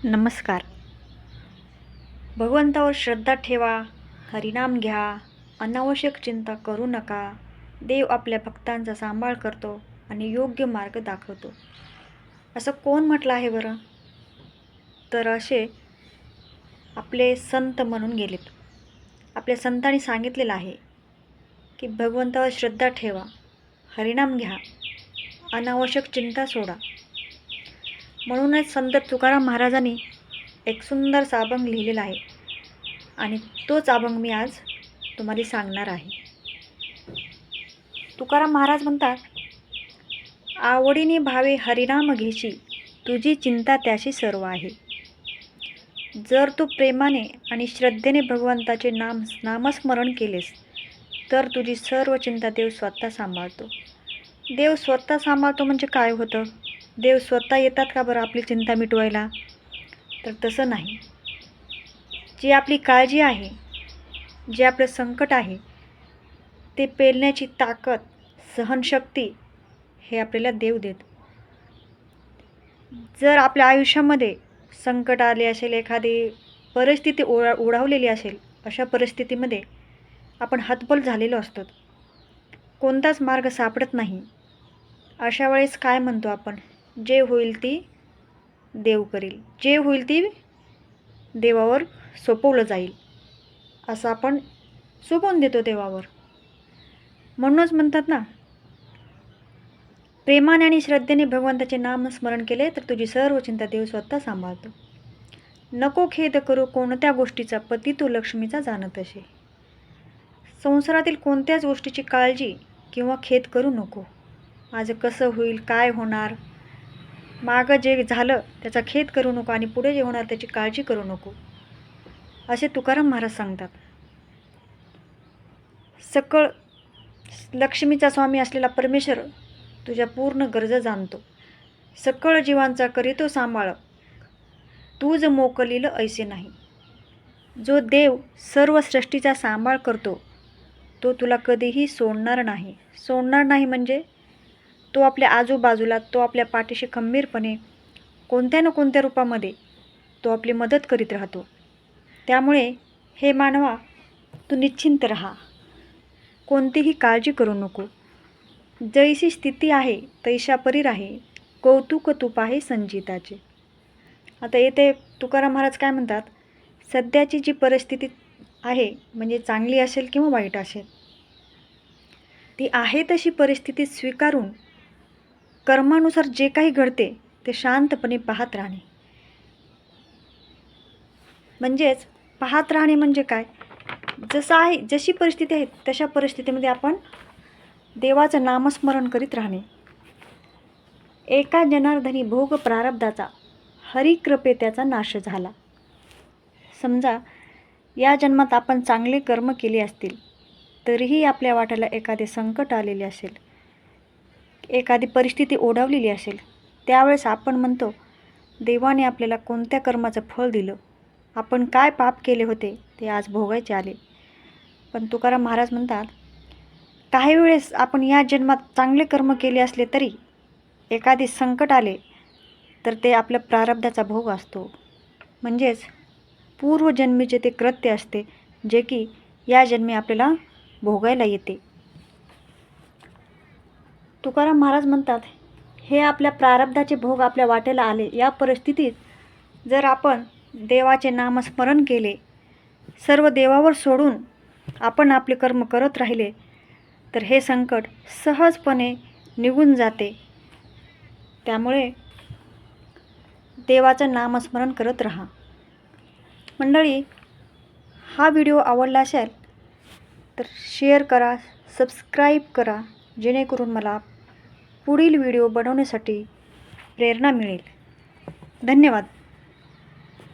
नमस्कार. भगवंतावर श्रद्धा ठेवा, हरिनाम घ्या, अनावश्यक चिंता करू नका. देव आपल्या भक्तांचा सांभाळ करतो आणि योग्य मार्ग दाखवतो. असं कोण म्हटलं आहे बरं? तर असे आपले संत म्हणून गेलेत. आपल्या संतांनी सांगितलेलं आहे की भगवंतावर श्रद्धा ठेवा, हरिनाम घ्या, अनावश्यक चिंता सोडा. म्हणूनच संत तुकाराम महाराजांनी एक सुंदरसा अभंग लिहिलेला आहे आणि तोच अभंग मी आज तुम्हाला सांगणार आहे. तुकाराम महाराज म्हणतात, आवडीने भावे हरिनाम घेशी, तुझी चिंता त्याशी सर्व आहे. जर तू प्रेमाने आणि श्रद्धेने भगवंताचे नामस्मरण केलेस तर तुझी सर्व चिंता देव स्वतः सांभाळतो. देव स्वतः सांभाळतो म्हणजे काय होतं? देव स्वतः येतात का बरं आपली चिंता मिटवायला? तर तसं नाही. जी आपली काळजी आहे, जे आपलं संकट आहे, ते पेलण्याची ताकद, सहनशक्ती हे आपल्याला देव देतो. जर आपल्या आयुष्यामध्ये संकट आले असेल, एखादी परिस्थिती ओढावलेली असेल, अशा परिस्थितीमध्ये आपण हतबल झालेलो असतो, कोणताच मार्ग सापडत नाही. अशा वेळेस काय म्हणतो आपण? जे होईल ती देव करील, जे होईल ती देवावर सोपवलं जाईल, असं आपण सोपवून देतो देवावर. म्हणूनच म्हणतात ना, प्रेमाने आणि श्रद्धेने भगवंताचे नामस्मरण केले तर तुझी सर्व चिंता देव स्वतः सांभाळतो. नको खेद करू कोणत्या गोष्टीचा, पती तू लक्ष्मीचा जाणत असे. संसारातील कोणत्याच गोष्टीची काळजी किंवा खेद करू नको. आज कसं होईल, काय होणार, मागं जे झालं त्याचा खेद करू नको आणि पुढे जे होणार त्याची काळजी करू नको, असे तुकाराम महाराज सांगतात. सकळ लक्ष्मीचा स्वामी असलेला परमेश्वर तुझ्या पूर्ण गरजा जाणतो. सकळ जीवांचा करीतो सांभाळ, तूज मोकलील ऐसे नाही. जो देव सर्व सृष्टीचा सांभाळ करतो तो तुला कधीही सोडणार नाही. सोडणार नाही म्हणजे तो आपल्या आजूबाजूला, तो आपल्या पाठीशी खंबीरपणे कोणत्या ना कोणत्या रूपामध्ये तो आपली मदत करीत राहतो. त्यामुळे हे मानवा, तू निश्चिंत राहा, कोणतीही काळजी करू नको. जैसी स्थिती आहे तैशा परी राहे, कौतुक तूप आहे संजिताचे. आता येथे तुकाराम महाराज काय म्हणतात? सध्याची जी परिस्थिती आहे, म्हणजे चांगली असेल किंवा वाईट असेल, ती आहे तशी परिस्थिती स्वीकारून कर्मानुसार जे काही घडते ते शांतपणे पाहत राहणे. म्हणजेच पाहत राहणे म्हणजे काय? जसं आहे, जशी परिस्थिती आहे तशा परिस्थितीमध्ये आपण देवाचं नामस्मरण करीत राहणे. एका जनार्दनी भोग प्रारब्धाचा, हरिकृपे त्याचा नाश झाला. समजा या जन्मात आपण चांगले कर्म केले असतील तरीही आपल्या वाट्याला एखादे संकट आलेले असेल, एखादी परिस्थिती ओढावलेली असेल, त्यावेळेस आपण म्हणतो देवाने आपल्याला कोणत्या कर्माचं फळ दिलं, आपण काय पाप केले होते ते आज भोगायचे आले. पण तुकाराम महाराज म्हणतात, काही वेळेस आपण या जन्मात चांगले कर्म केले असले तरी एखादे संकट आले तर ते आपल्या प्रारब्धाचा भोग असतो. म्हणजेच पूर्वजन्मीचे ते कृत्य असते जे की या जन्मी आपल्याला भोगायला येते. तुकाराम महाराज म्हणतात, हे आपल्या प्रारब्धाचे भोग आपल्या वाटेला आले. या परिस्थितीत जर आपण देवाचे नामस्मरण केले, सर्व देवावर सोडून आपण आपले कर्म करत राहिले तर हे संकट सहजपणे निघून जाते. त्यामुळे देवाचं नामस्मरण करत राहा. मंडळी, हा व्हिडिओ आवडला असेल तर शेअर करा, सबस्क्राईब करा, जेणेकरून मला पुढील व्हिडिओ बनवण्यासाठी प्रेरणा मिळेल. धन्यवाद.